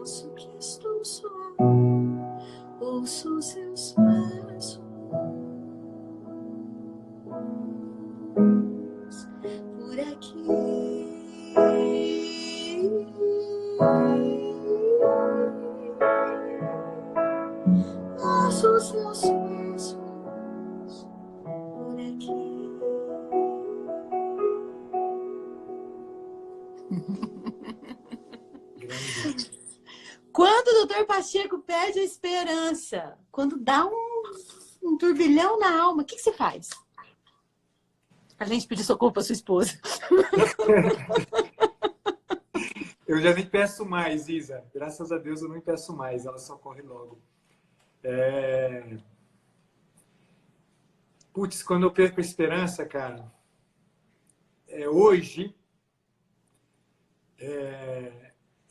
penso que estou só, ouço seus passos por aqui. Ouço seus passos por aqui. Quando o Dr. Pacheco perde a esperança, quando dá um turbilhão na alma, o que você faz? A gente pedir socorro para sua esposa. Eu já nem peço mais, Isa. Graças a Deus eu não peço mais, ela socorre logo. Putz, quando eu perco a esperança, cara, hoje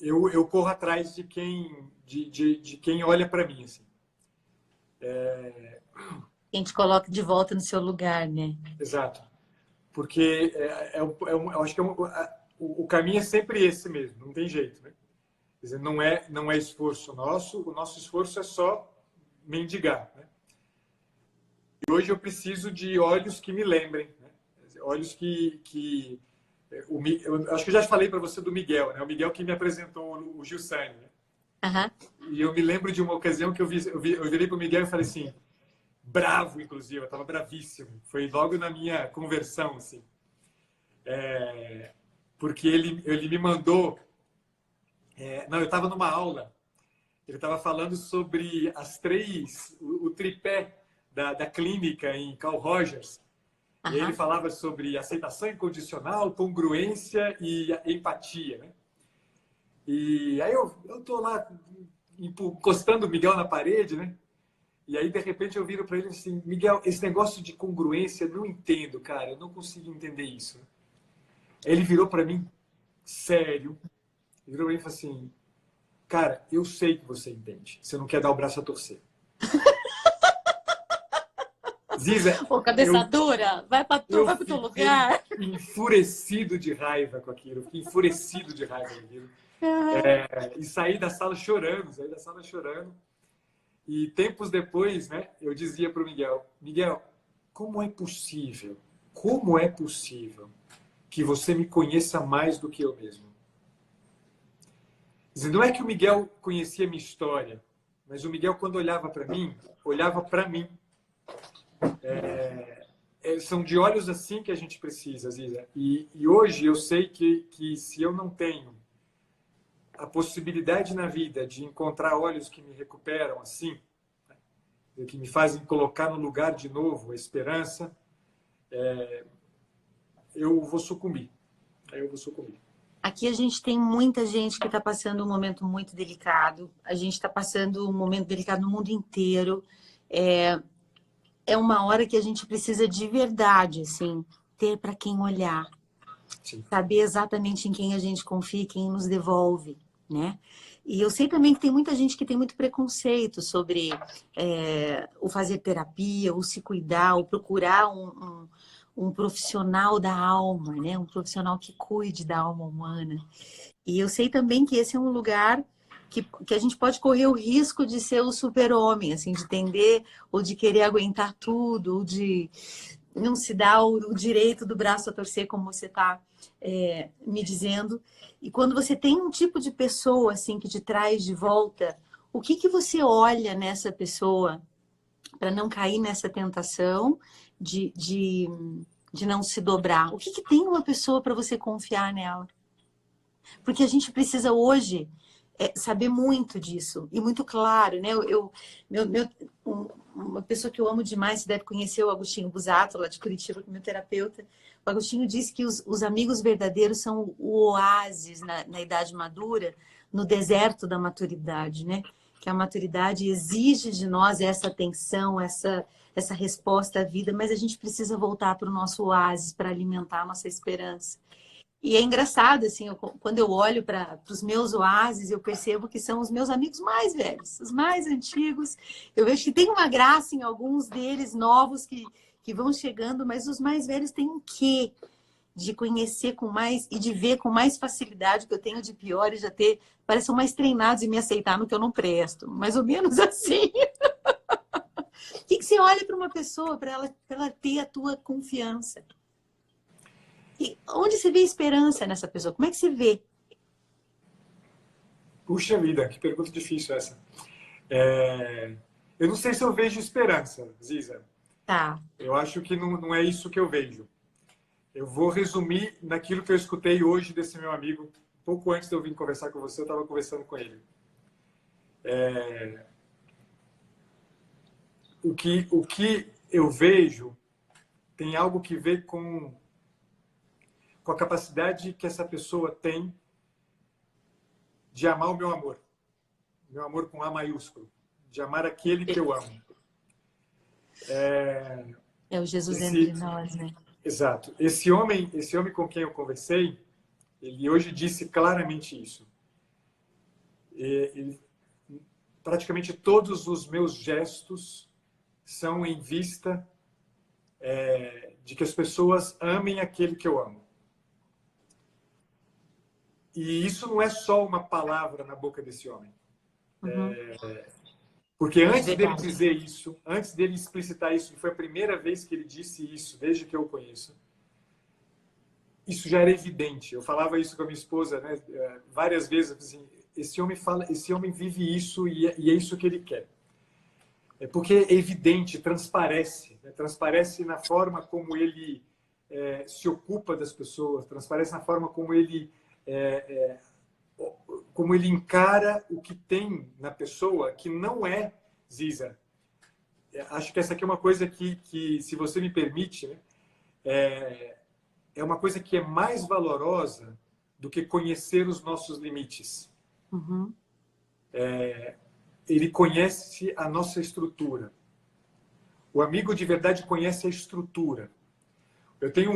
eu corro atrás de quem olha para mim, assim. Quem te coloca de volta no seu lugar, né? Exato. Porque eu acho que o caminho é sempre esse mesmo, não tem jeito, né? Quer dizer, não é esforço nosso, o nosso esforço é só mendigar, né? E hoje eu preciso de olhos que me lembrem, né? Olhos que eu acho que eu já falei para você do Miguel, né? O Miguel que me apresentou o Gilsane, né? Uhum. E eu me lembro de uma ocasião que eu virei para o Miguel e falei assim, bravo, inclusive, eu estava bravíssimo. Foi logo na minha conversão, assim. Porque ele me mandou... não, eu estava numa aula, ele estava falando sobre o tripé da clínica em Carl Rogers. E ele falava sobre aceitação incondicional, congruência e empatia, né? E aí eu tô lá encostando o Miguel na parede, né? E aí, de repente, eu viro para ele assim, Miguel, esse negócio de congruência, não entendo, cara, eu não consigo entender isso. Ele virou para mim, sério, virou para mim e falou assim, cara, eu sei que você entende, você não quer dar o braço a torcer. Ziza, Ô, cabeça dura, vai para o teu lugar. Enfurecido de raiva com aquilo, fiquei enfurecido de raiva com aquilo. E saí da sala chorando, E tempos depois, né, eu dizia para o Miguel, como é possível que você me conheça mais do que eu mesmo? Não é que o Miguel conhecia a minha história, mas o Miguel, quando olhava para mim. São de olhos assim que a gente precisa, Ziza. E hoje eu sei que se eu não tenho a possibilidade na vida de encontrar olhos que me recuperam assim, né, que me fazem colocar no lugar de novo a esperança, eu vou sucumbir. Aqui a gente tem muita gente que está passando um momento muito delicado. A gente está passando um momento delicado no mundo inteiro. É uma hora que a gente precisa de verdade, assim, ter para quem olhar. Sim. Saber exatamente em quem a gente confia, quem nos devolve, né? E eu sei também que tem muita gente que tem muito preconceito sobre o fazer terapia, o se cuidar, o procurar um profissional da alma, né? Um profissional que cuide da alma humana. E eu sei também que esse é um lugar que a gente pode correr o risco de ser o super-homem, assim, de tender ou de querer aguentar tudo, ou de não se dar o direito do braço a torcer, como você está me dizendo. E quando você tem um tipo de pessoa assim que te traz de volta, o que você olha nessa pessoa para não cair nessa tentação de não se dobrar? O que tem uma pessoa para você confiar nela? Porque a gente precisa hoje saber muito disso, e muito claro, né? Uma pessoa que eu amo demais, você deve conhecer o Agostinho Busato, lá de Curitiba, que é meu terapeuta. O Agostinho disse que os amigos verdadeiros são o oásis na idade madura, no deserto da maturidade, né? Que a maturidade exige de nós essa atenção, essa resposta à vida, mas a gente precisa voltar para o nosso oásis para alimentar a nossa esperança. E é engraçado, assim, quando eu olho para os meus oásis, eu percebo que são os meus amigos mais velhos, os mais antigos. Eu vejo que tem uma graça em alguns deles novos que vão chegando, mas os mais velhos têm um quê de conhecer com mais e de ver com mais facilidade o que eu tenho de pior e já ter, parecem mais treinados em me aceitar no que eu não presto. Mais ou menos assim. O que você olha para uma pessoa para ela ter a tua confiança? E onde você vê esperança nessa pessoa? Como é que você vê? Puxa vida, que pergunta difícil essa. Eu não sei se eu vejo esperança, Ziza. Tá. Eu acho que não é isso que eu vejo. Eu vou resumir naquilo que eu escutei hoje desse meu amigo. Pouco antes de eu vir conversar com você, eu estava conversando com ele. O que eu vejo tem algo que ver com a capacidade que essa pessoa tem de amar o meu amor com A maiúsculo, de amar aquele que eu amo. É o Jesus entre nós, né? Exato. Esse homem com quem eu conversei, ele hoje disse claramente isso. Praticamente todos os meus gestos são em vista de que as pessoas amem aquele que eu amo. E isso não é só uma palavra na boca desse homem. Uhum. Porque antes dele dizer isso, antes dele explicitar isso, e foi a primeira vez que ele disse isso, desde que eu o conheço, isso já era evidente. Eu falava isso com a minha esposa, né, várias vezes, assim, esse homem vive isso e é isso que ele quer. É porque é evidente, transparece, né? Transparece na forma como ele se ocupa das pessoas, transparece na forma como ele encara o que tem na pessoa, que não é, Ziza. Acho que essa aqui é uma coisa que se você me permite, né, é uma coisa que é mais valorosa do que conhecer os nossos limites. Uhum. Ele conhece a nossa estrutura. O amigo de verdade conhece a estrutura. Eu tenho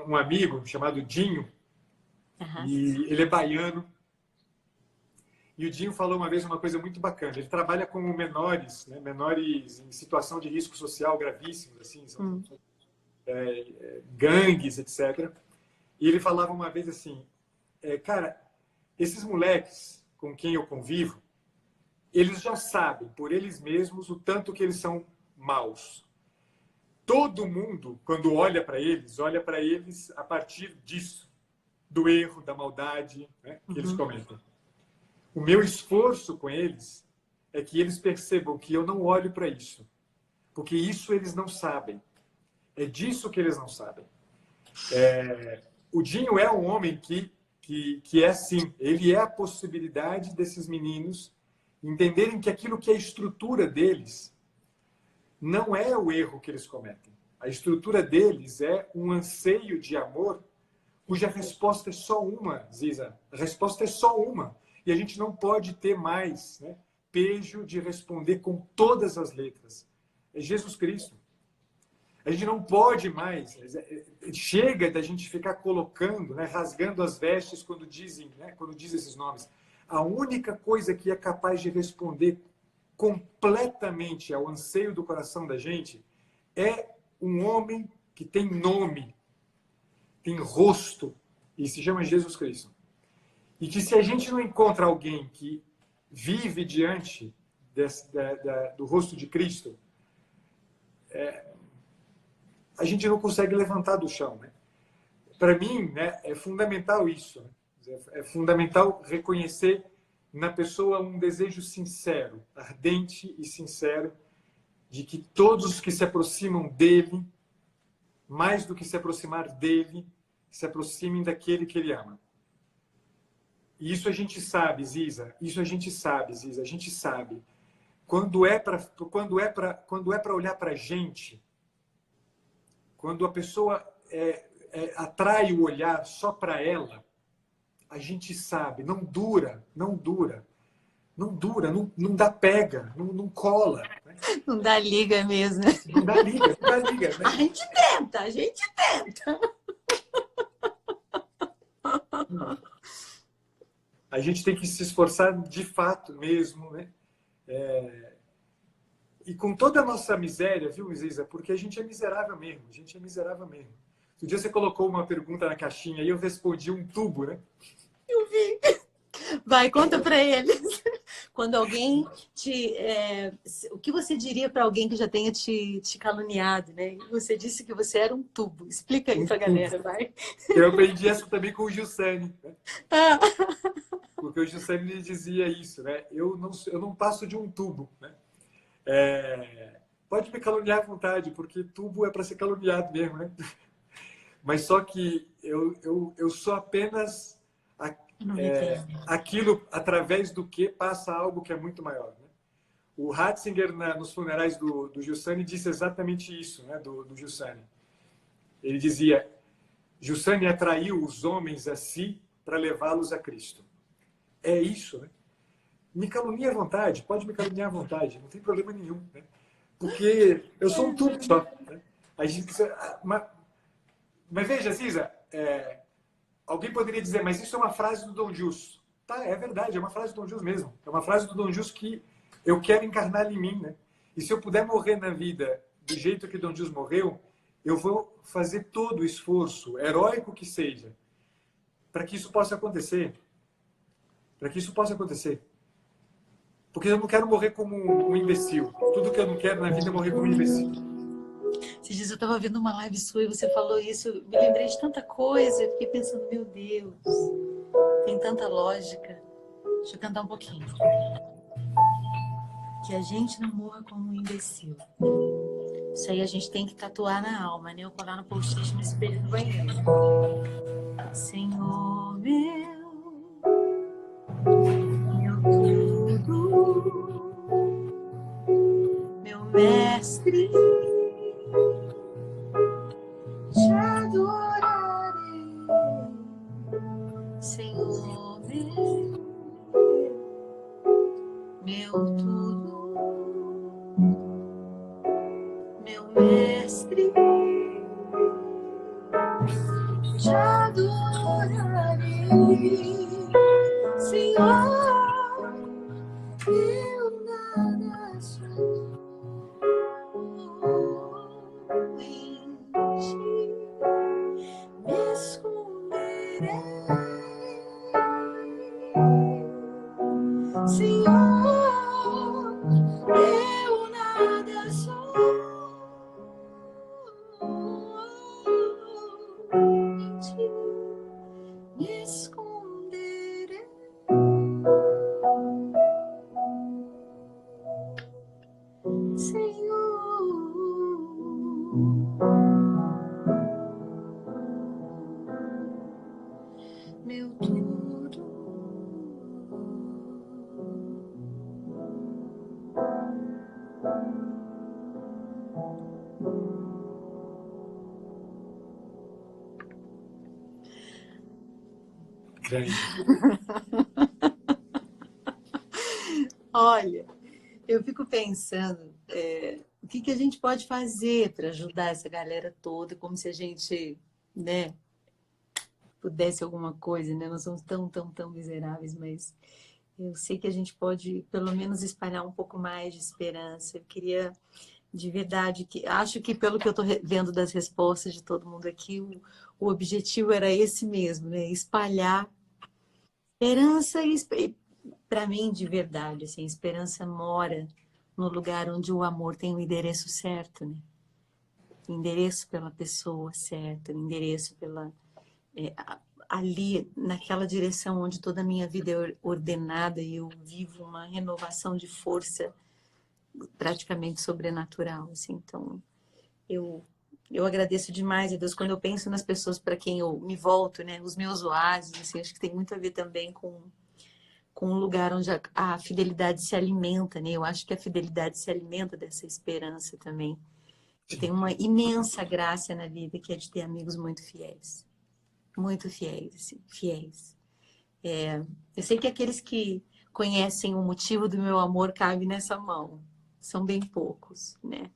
um amigo chamado Dinho, e ele é baiano. E o Dinho falou uma vez uma coisa muito bacana. Ele trabalha com menores, né, menores em situação de risco social gravíssimo, assim, gangues, etc. E ele falava uma vez assim, cara, esses moleques com quem eu convivo, eles já sabem por eles mesmos o tanto que eles são maus. Todo mundo, quando olha para eles a partir disso, do erro, da maldade, né, que eles cometem. O meu esforço com eles é que eles percebam que eu não olho para isso, porque isso eles não sabem. É disso que eles não sabem. O Dinho é um homem que é assim. Ele é a possibilidade desses meninos entenderem que aquilo que é a estrutura deles não é o erro que eles cometem. A estrutura deles é um anseio de amor cuja resposta é só uma, Ziza. A resposta é só uma. E a gente não pode ter mais, né, pejo de responder com todas as letras. É Jesus Cristo. A gente não pode mais. Chega da gente ficar colocando, né, rasgando as vestes quando dizem esses nomes. A única coisa que é capaz de responder completamente ao anseio do coração da gente é um homem que tem nome, tem rosto, e se chama Jesus Cristo. E que se a gente não encontra alguém que vive diante do rosto de Cristo, a gente não consegue levantar do chão, né? Para mim, né, é fundamental isso. Né? É fundamental reconhecer na pessoa um desejo sincero, ardente e sincero, de que todos os que se aproximam dele, mais do que se aproximar dele, se aproximem daquele que ele ama. E isso a gente sabe, Ziza. Isso a gente sabe, Ziza. A gente sabe. Quando é para olhar para a gente, quando a pessoa atrai o olhar só para ela, a gente sabe. Não dura, não dura. Não dura, não dá pega, não cola. Né? Não dá liga mesmo. Não dá liga, não dá liga. Né? A gente tenta, a gente tenta. A gente tem que se esforçar de fato mesmo, né? E com toda a nossa miséria, viu, Ziza? Porque a gente é miserável mesmo. A gente é miserável mesmo. Um dia você colocou uma pergunta na caixinha e eu respondi um tubo, né? Eu vi. Vai, conta para eles. Quando alguém o que você diria para alguém que já tenha te caluniado, né? Você disse que você era um tubo. Explica aí Um para a tubo. galera, vai. Eu aprendi essa também com o Gilsani, né? Ah. Porque o Gilsani dizia isso, né? Eu não passo de um tubo, né? Pode me caluniar à vontade, porque tubo é para ser caluniado mesmo, né? Mas só que eu sou apenas aquilo através do que passa algo que é muito maior, né? O Ratzinger, nos funerais do Gilsani, disse exatamente isso, né? Do Gilsani. Ele dizia: Gilsani atraiu os homens a si para levá-los a Cristo. É isso, né? Me calunie à vontade, pode me caluniar à vontade, não tem problema nenhum, né? Porque eu sou um tubo só, né? A gente precisa, mas veja, Cisa, alguém poderia dizer, mas isso é uma frase do Dom Jus. Tá, é verdade, é uma frase do Dom Jus mesmo. É uma frase do Dom Jus que eu quero encarnar em mim, né? E se eu puder morrer na vida do jeito que Dom Jus morreu, eu vou fazer todo o esforço, heróico que seja, para que isso possa acontecer. Para que isso possa acontecer. Porque eu não quero morrer como um imbecil. Tudo que eu não quero na vida é morrer como um imbecil. Esses dias eu estava vendo uma live sua e você falou isso, eu me lembrei de tanta coisa, eu fiquei pensando, meu Deus, tem tanta lógica. Deixa eu cantar um pouquinho. Que a gente não morra como um imbecil. Isso aí a gente tem que tatuar na alma, né? Eu colar no post-it no espelho do banheiro. Senhor meu tudo, meu mestre, te adorarei, Senhor meu tudo, meu mestre, te adorarei, Senhor, eu nada sou em ti, me esconderei, Senhor, eu nada sou em ti, me esconderei. Meu tudo, olha, eu fico pensando o que a gente pode fazer para ajudar essa galera toda, como se a gente, né, pudesse alguma coisa, né? Nós somos tão miseráveis, mas eu sei que a gente pode, pelo menos, espalhar um pouco mais de esperança. Eu queria, de verdade, acho que pelo que eu estou vendo das respostas de todo mundo aqui, o objetivo era esse mesmo, né? Espalhar esperança e para mim, de verdade, assim, esperança mora no lugar onde o amor tem o endereço certo, né? O endereço pela pessoa certa, o endereço ali, naquela direção onde toda a minha vida é ordenada e eu vivo uma renovação de força praticamente sobrenatural, assim. Então, eu agradeço demais a Deus quando eu penso nas pessoas para quem eu me volto, né? Os meus oásis, assim, acho que tem muito a ver também com um lugar onde a fidelidade se alimenta, né? Eu acho que a fidelidade se alimenta dessa esperança também. Eu tenho uma imensa graça na vida, que é de ter amigos muito fiéis. Muito fiéis, assim, fiéis. Eu sei que aqueles que conhecem o motivo do meu amor cabem nessa mão. São bem poucos, né?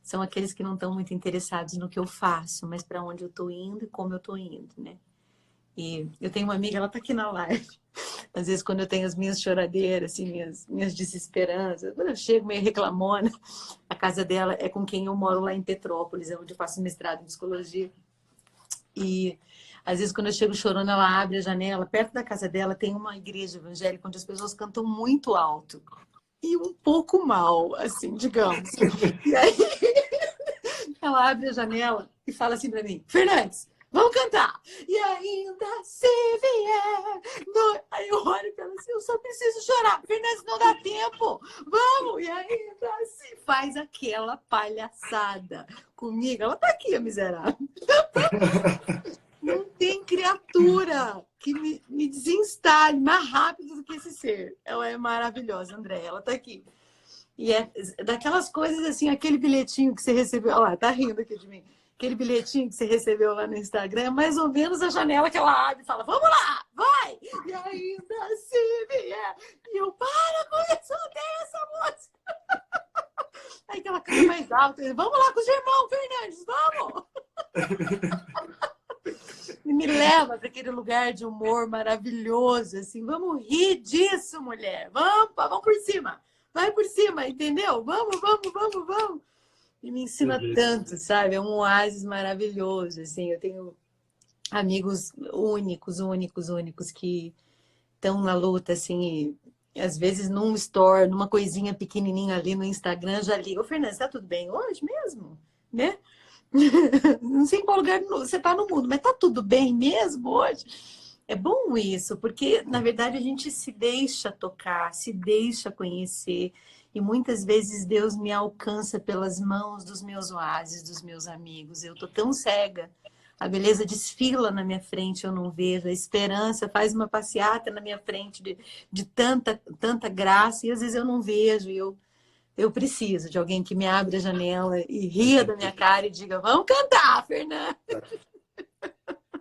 São aqueles que não estão muito interessados no que eu faço, mas para onde eu estou indo e como eu estou indo, né? E eu tenho uma amiga, ela está aqui na live. Às vezes, quando eu tenho as minhas choradeiras, assim, minhas desesperanças, quando eu chego meio reclamona, a casa dela é com quem eu moro lá em Petrópolis, onde eu faço mestrado em psicologia. E às vezes quando eu chego chorando, ela abre a janela. Perto da casa dela tem uma igreja evangélica onde as pessoas cantam muito alto. E um pouco mal, assim, digamos. E aí ela abre a janela e fala assim pra mim, Fernandes, vamos cantar. E ainda se vier. Aí eu olho pra ela assim, eu só preciso chorar. Fernandes, não dá tempo. Vamos. E ainda se faz aquela palhaçada comigo. Ela tá aqui, a miserável. Não tem criatura que me desinstale mais rápido do que esse ser. Ela é maravilhosa, André. Ela tá aqui. E é daquelas coisas assim, aquele bilhetinho que você recebeu. Olha lá, tá rindo aqui de mim. Aquele bilhetinho que você recebeu lá no Instagram é mais ou menos a janela que ela abre e fala, vamos lá, vai! E ainda se vier. E eu, para com isso, eu odeio essa música. Aí que ela canta mais alto. Vamos lá com os irmãos, Fernandes, vamos! E me leva para aquele lugar de humor maravilhoso, assim, vamos rir disso, mulher. Vamos por cima. Vai por cima, entendeu? Vamos. E me ensina tanto, sabe? É um oásis maravilhoso, assim. Eu tenho amigos únicos que estão na luta, assim, e às vezes num store, numa coisinha pequenininha ali no Instagram, já liga. Ô, Fernanda, tá tudo bem hoje mesmo? Né? Não sei em qual lugar você tá no mundo, mas tá tudo bem mesmo hoje? É bom isso, porque, na verdade, a gente se deixa tocar, se deixa conhecer. E muitas vezes Deus me alcança pelas mãos dos meus oásis, dos meus amigos. Eu tô tão cega. A beleza desfila na minha frente, eu não vejo. A esperança faz uma passeata na minha frente de tanta graça. E às vezes eu não vejo. E eu preciso de alguém que me abra a janela e ria da minha cara e diga, vamos cantar, Fernanda.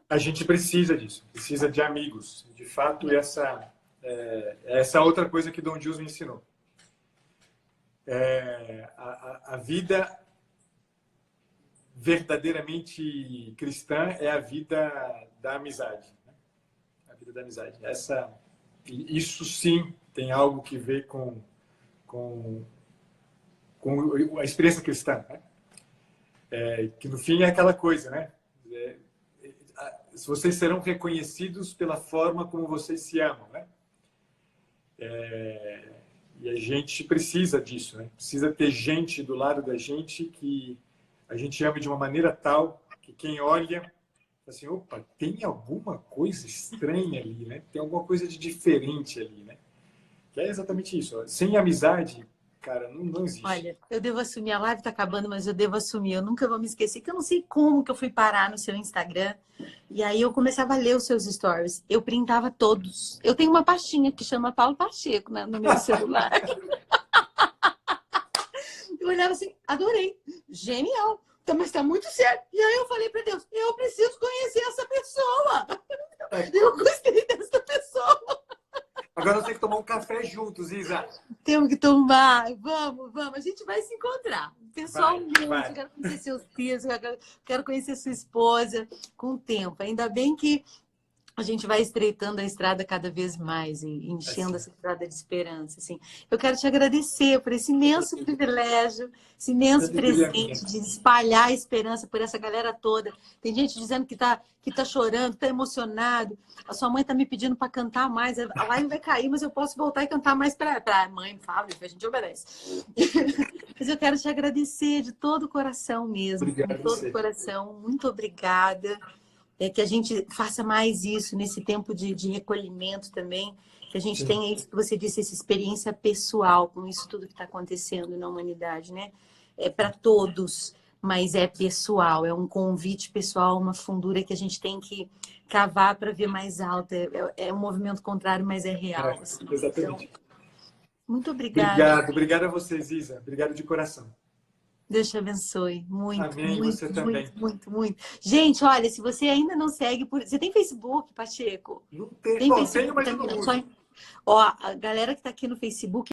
A gente precisa disso, precisa de amigos. De fato, essa outra coisa que Dom Gils me ensinou. A vida verdadeiramente cristã é a vida da amizade. Né? A vida da amizade. Isso sim tem algo que ver com a experiência cristã. Né? Que no fim é aquela coisa, né? Vocês serão reconhecidos pela forma como vocês se amam, né? E a gente precisa disso, né? Precisa ter gente do lado da gente que a gente ama de uma maneira tal que quem olha, assim, opa, tem alguma coisa estranha ali, né? Tem alguma coisa de diferente ali, né? Que é exatamente isso. Ó. Sem amizade, cara, não existe. Olha, eu devo assumir, a live tá acabando, mas eu devo assumir. Eu nunca vou me esquecer, que eu não sei como que eu fui parar no seu Instagram. E aí eu começava a ler os seus stories. Eu printava todos. Eu tenho uma pastinha que chama Paulo Pacheco, né, no meu celular. Eu olhava assim, adorei, genial. Mas tá muito certo. E aí eu falei para Deus, eu preciso conhecer essa pessoa. Eu gostei dessa pessoa. Agora nós temos que tomar um café juntos, Isa. Temos que tomar. Vamos. A gente vai se encontrar. Pessoalmente, vai. Eu quero conhecer seus filhos, eu quero conhecer sua esposa com o tempo. Ainda bem que a gente vai estreitando a estrada cada vez mais e enchendo essa estrada de esperança. Assim. Eu quero te agradecer por esse imenso privilégio, esse imenso presente de espalhar a esperança por essa galera toda. Tem gente dizendo que tá chorando, que tá emocionado. A sua mãe tá me pedindo para cantar mais. A live vai cair, mas eu posso voltar e cantar mais para a mãe, Fábio, a gente obedece. Mas eu quero te agradecer de todo o coração mesmo. Obrigado, de todo o coração. Muito obrigada. Que a gente faça mais isso nesse tempo de recolhimento também, que a gente tenha isso que você disse, essa experiência pessoal com isso tudo que está acontecendo na humanidade, né? É para todos, mas é pessoal, é um convite pessoal, uma fundura que a gente tem que cavar para ver mais alta. É um movimento contrário, mas é real. Assim. Exatamente. Então, muito obrigada. Obrigado a vocês, Isa. Obrigado de coração. Deus te abençoe. Muito, Amém, muito, você também. muito. Gente, olha, se você ainda não segue... Você tem Facebook, Pacheco? Não tem. Tem Bom, Facebook tenho, mas eu também. não uso. Ó, a galera que está aqui no Facebook...